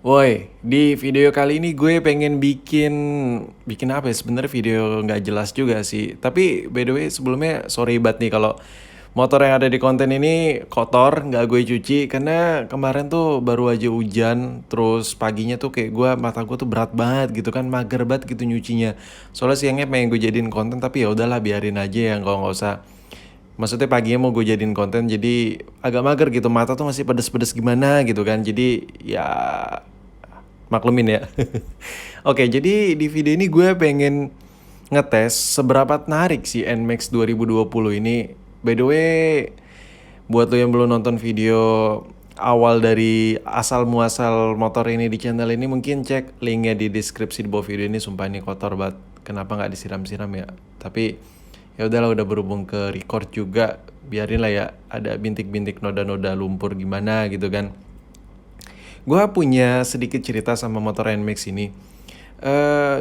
Woi, di video kali ini gue pengen bikin bikin apa ya? Sebenarnya video nggak jelas juga sih. Tapi by the way sebelumnya sorry banget nih kalau motor yang ada di konten ini kotor, nggak gue cuci karena kemarin tuh baru aja hujan. Terus paginya tuh kayak mata gue tuh berat banget gitu kan, mager banget gitu nyucinya. Soalnya siangnya pengen gue jadiin konten tapi ya udahlah biarin aja ya kalau nggak usah. Maksudnya paginya mau gue jadiin konten jadi agak mager gitu, mata tuh masih pedes-pedes gimana gitu kan. Jadi ya maklumin ya. Oke, jadi di video ini gue pengen ngetes seberapa menarik si NMAX 2020 ini. By the way, buat lo yang belum nonton video awal dari asal muasal motor ini di channel ini, mungkin cek linknya di deskripsi di bawah video ini. Sumpah ini kotor banget. Kenapa nggak disiram-siram ya? Tapi ya udahlah, udah berhubung ke record juga, biarin lah ya ada bintik-bintik noda-noda lumpur gimana gitu kan. Gue punya sedikit cerita sama motor NMAX ini.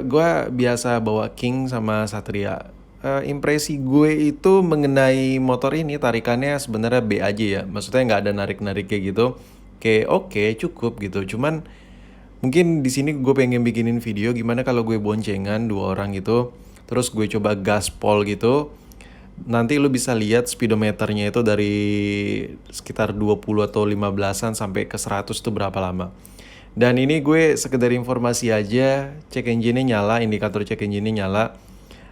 Gue biasa bawa King sama Satria. Impresi gue itu mengenai motor ini tarikannya sebenarnya B aja ya. Maksudnya nggak ada narik-narik kayak gitu. Kayak oke, cukup gitu. Cuman mungkin di sini gue pengen bikinin video gimana kalau gue boncengan dua orang gitu. Terus gue coba gaspol gitu. Nanti lu bisa lihat speedometernya itu dari sekitar 20 atau 15-an sampai ke 100 tuh berapa lama. Dan ini gue sekedar informasi aja, cek engine-nya nyala, indikator cek engine-nya nyala.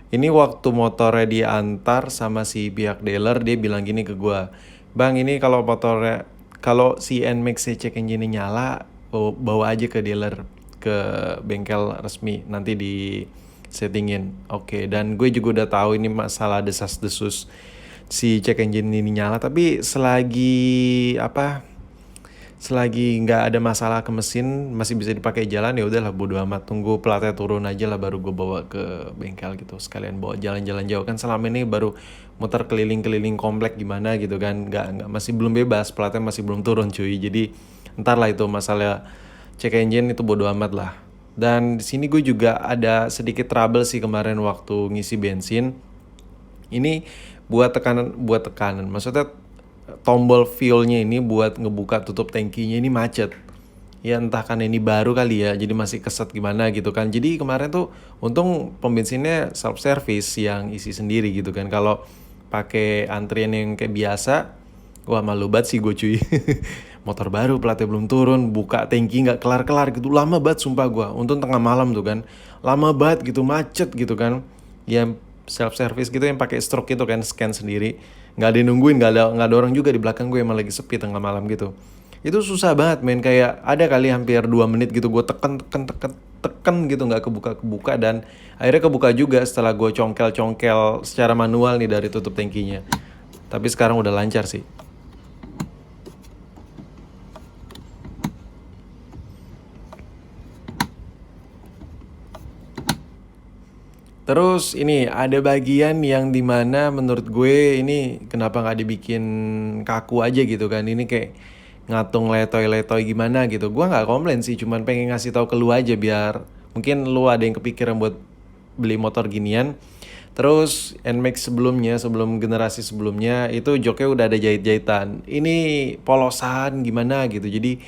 Ini waktu motornya diantar sama si pihak dealer, dia bilang gini ke gue, "Bang, ini kalau si NMAX cek engine-nya nyala, bawa aja ke dealer, ke bengkel resmi, nanti di settingin." Oke, dan gue juga udah tahu ini masalah desas-desus si cek engine ini nyala, tapi selagi nggak ada masalah ke mesin, masih bisa dipakai jalan, ya udahlah bodo amat, tunggu platnya turun aja lah baru gue bawa ke bengkel gitu, sekalian bawa jalan-jalan jauh kan. Selama ini baru muter keliling-keliling komplek gimana gitu kan, nggak masih belum bebas, platnya masih belum turun cuy. Jadi ntar lah itu masalah cek engine itu bodo amat lah. Dan di sini gue juga ada sedikit trouble sih kemarin waktu ngisi bensin. Ini buat tekanan. Maksudnya tombol fuelnya ini buat ngebuka tutup tangkinya ini macet. Ya entah kan ini baru kali ya, jadi masih keset gimana gitu kan. Jadi kemarin tuh untung pom bensinnya self service yang isi sendiri gitu kan. Kalau pakai antrian yang kayak biasa, wah malu banget sih gue cuy. Motor baru platnya belum turun, buka tangki nggak kelar-kelar gitu, lama banget sumpah gue. Untung tengah malam tuh kan, lama banget gitu, macet gitu kan. Yang self service gitu yang pakai stroke gitu kan, scan sendiri, nggak ada yang nungguin, nggak ada orang juga di belakang gue, emang lagi sepi tengah malam gitu. Itu susah banget men, kayak ada kali hampir 2 menit gitu gue tekan gitu nggak kebuka, dan akhirnya kebuka juga setelah gue congkel secara manual nih dari tutup tangkinya. Tapi sekarang udah lancar sih. Terus ini ada bagian yang dimana menurut gue ini kenapa nggak dibikin kaku aja gitu kan. Ini kayak ngatung letoy-letoy gimana gitu. Gue nggak komplain sih, cuman pengen ngasih tahu ke lu aja biar mungkin lu ada yang kepikiran buat beli motor ginian. Terus NMAX sebelumnya, sebelum generasi sebelumnya itu joknya udah ada jahit-jahitan. Ini polosan gimana gitu. Jadi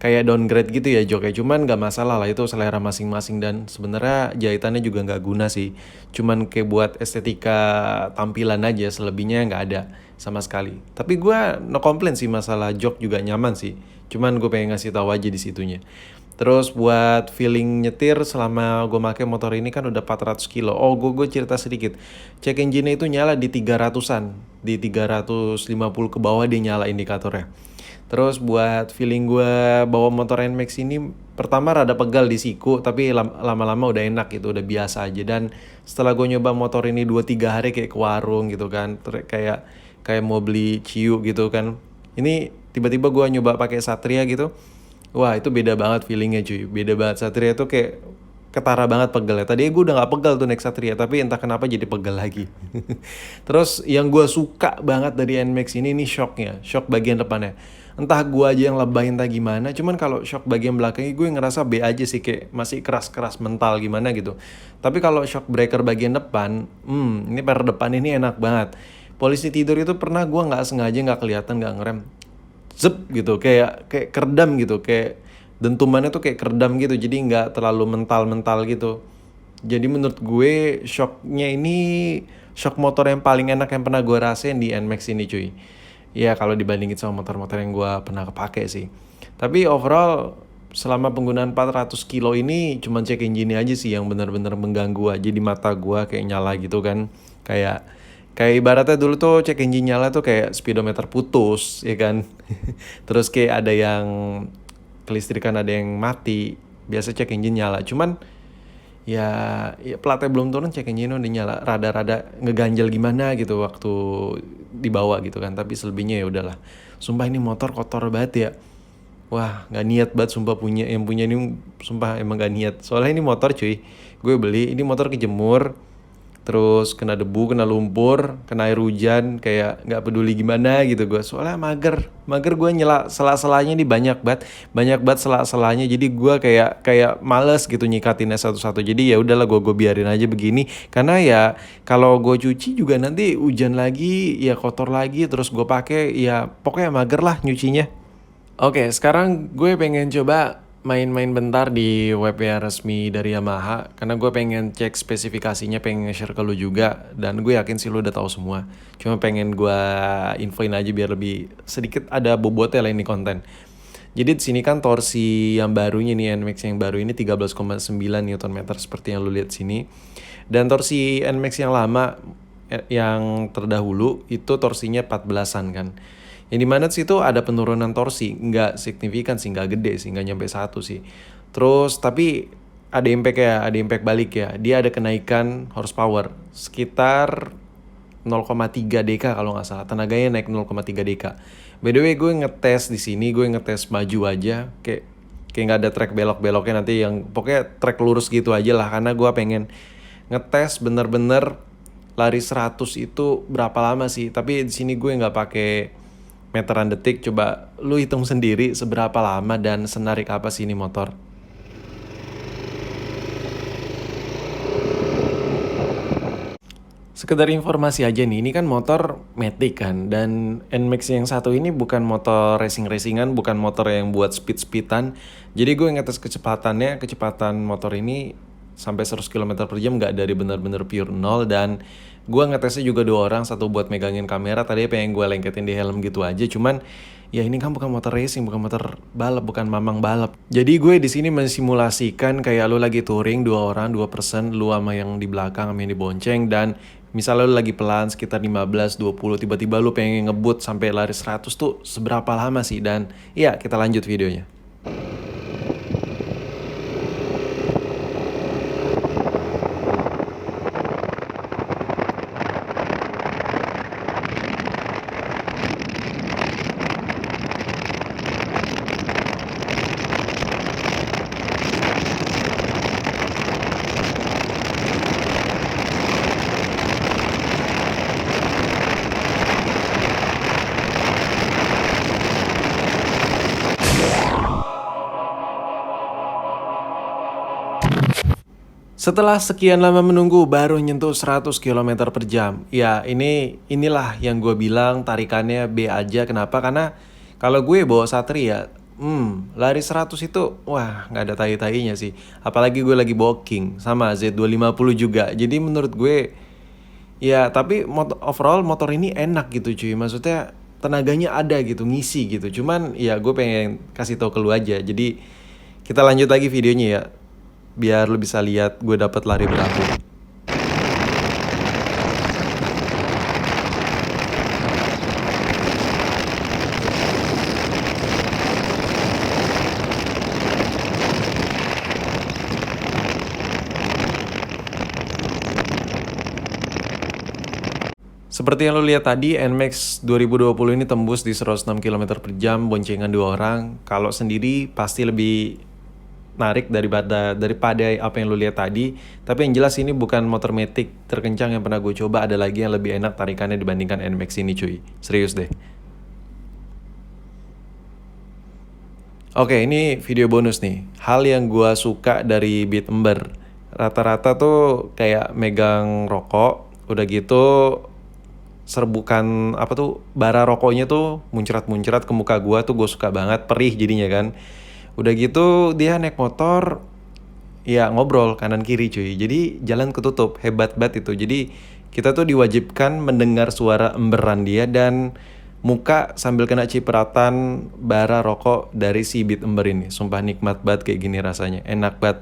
kayak downgrade gitu ya joknya, cuman nggak masalah lah, itu selera masing-masing. Dan sebenarnya jahitannya juga nggak guna sih, cuman kayak buat estetika tampilan aja, selebihnya nggak ada sama sekali. Tapi gue no complain sih, masalah jok juga nyaman sih, cuman gue pengen ngasih tahu aja di situnya. Terus buat feeling nyetir selama gue pakai motor ini kan udah 400 kilo. Oh, gue cerita sedikit. Cek engine itu nyala di 300-an. Di 350 ke bawah dia nyala indikatornya. Terus buat feeling gue bawa motor NMAX ini, pertama rada pegal di siku, tapi lama-lama udah enak gitu, udah biasa aja. Dan setelah gue nyoba motor ini 2-3 hari kayak ke warung gitu kan, kayak kayak mau beli ciu gitu kan. Ini tiba-tiba gue nyoba pakai Satria gitu. Wah itu beda banget feelingnya cuy, beda banget. Satria tuh kayak ketara banget pegelnya. Tadi gue udah gak pegal tuh naik Satria, tapi entah kenapa jadi pegal lagi. Terus yang gue suka banget dari NMAX ini shocknya, shock bagian depannya. Entah gue aja yang lebahin entah gimana, cuman kalau shock bagian belakangnya gue ngerasa B aja sih, kayak masih keras-keras mental gimana gitu. Tapi kalau shock breaker bagian depan, ini per depan ini enak banget. Polisi tidur itu pernah gue nggak sengaja nggak kelihatan nggak ngerem, zep gitu, kayak keredam gitu, kayak dentumannya tuh kayak keredam gitu, jadi nggak terlalu mental-mental gitu. Jadi menurut gue shocknya ini shock motor yang paling enak yang pernah gue rasain di NMAX ini cuy. Ya kalau dibandingin sama motor-motor yang gue pernah kepake sih. Tapi overall selama penggunaan 400 kilo ini cuman check engine aja sih yang benar-benar mengganggu aja di mata gue kayak nyala gitu kan. Kayak kayak ibaratnya dulu tuh cek engine nyala tuh kayak speedometer putus ya kan. Terus kayak ada yang kelistrikan, ada yang mati. Biasa cek engine nyala. Cuman ya, ya platnya belum turun cek engine udah nyala, rada-rada ngeganjel gimana gitu waktu dibawa gitu kan. Tapi selebihnya ya udahlah. Sumpah ini motor kotor banget ya. Wah, nggak niat banget sumpah punya yang punya ini, sumpah emang gak niat. Soalnya ini motor cuy, gue beli ini motor kejemur, terus kena debu, kena lumpur, kena air hujan, kayak nggak peduli gimana gitu gue. Soalnya mager gue nyela sela-selanya ini banyak banget sela-selanya. Jadi gue kayak kayak males gitu nyikatinnya satu-satu. Jadi ya udahlah gue biarin aja begini. Karena ya kalau gue cuci juga nanti hujan lagi, ya kotor lagi, terus gue pakai ya pokoknya mager lah nyucinya. Oke, sekarang gue pengen coba main-main bentar di webnya resmi dari Yamaha karena gue pengen cek spesifikasinya, pengen nge-share ke lu juga dan gue yakin sih lu udah tahu semua. Cuma pengen gue infoin aja biar lebih sedikit ada bobotnya lah ini konten. Jadi di sini kan torsi yang barunya nih NMAX yang baru ini 13,9 Nm seperti yang lu lihat sini. Dan torsi NMAX yang lama yang terdahulu itu torsinya 14-an kan. Yang dimana sih itu ada penurunan torsi, nggak signifikan sih, nggak gede sih, nggak nyampe 1 sih. Terus tapi ada impact ya, ada impact balik ya. Dia ada kenaikan horsepower sekitar 0,3 dk kalau nggak salah. Tenaganya naik 0,3 dk. By the way gue ngetes di sini, gue ngetes maju aja, kayak nggak ada track belok-beloknya nanti, yang pokoknya track lurus gitu aja lah karena gue pengen ngetes bener-bener lari 100 itu berapa lama sih. Tapi di sini gue nggak pakai meteran detik, coba lu hitung sendiri seberapa lama dan senarik apa sih ini motor. Sekedar informasi aja nih, ini kan motor Matic kan, dan NMAX yang satu ini bukan motor racing-racingan, bukan motor yang buat speed-speedan. Jadi gue ngetes kecepatannya, kecepatan motor ini sampai 100 km per jam nggak dari benar-benar pure nol. Dan gue ngetesnya juga 2 orang, satu buat megangin kamera, tadinya pengen gue lengketin di helm gitu aja. Cuman ya ini kan bukan motor racing, bukan motor balap, bukan mamang balap. Jadi gue di sini mensimulasikan kayak lu lagi touring 2 orang, 2 person, lu sama yang di belakang sama yang dibonceng, dan misalnya lu lagi pelan sekitar 15-20, tiba-tiba lu pengen ngebut sampai lari 100 tuh seberapa lama sih? Dan iya, kita lanjut videonya. Setelah sekian lama menunggu baru nyentuh 100 km per jam. Ya inilah yang gue bilang tarikannya B aja. Kenapa? Karena kalau gue bawa Satria, lari 100 itu wah nggak ada tai-tainya sih. Apalagi gue lagi bawa King sama Z250 juga. Jadi menurut gue ya, tapi overall motor ini enak gitu cuy. Maksudnya tenaganya ada gitu, ngisi gitu. Cuman ya gue pengen kasih tau ke lu aja. Jadi kita lanjut lagi videonya ya, biar lu bisa lihat gue dapat lari berapa. Seperti yang lo lihat tadi, NMAX 2020 ini tembus di 106 km per jam, boncengan 2 orang. Kalau sendiri pasti lebih narik daripada apa yang lo lihat tadi. Tapi yang jelas ini bukan motor Matic terkencang yang pernah gue coba. Ada lagi yang lebih enak tarikannya dibandingkan NMAX ini cuy. Serius deh. Oke, ini video bonus nih. Hal yang gue suka dari Beat Ember, rata-rata tuh kayak megang rokok, udah gitu serbukan apa tuh bara rokoknya tuh muncrat-muncrat ke muka gue tuh gue suka banget, perih jadinya kan. Udah gitu dia naik motor, ya ngobrol kanan kiri cuy. Jadi jalan ketutup, hebat banget itu. Jadi kita tuh diwajibkan mendengar suara emberan dia dan muka sambil kena cipratan bara rokok dari si Beat Ember ini. Sumpah nikmat banget kayak gini rasanya, enak banget.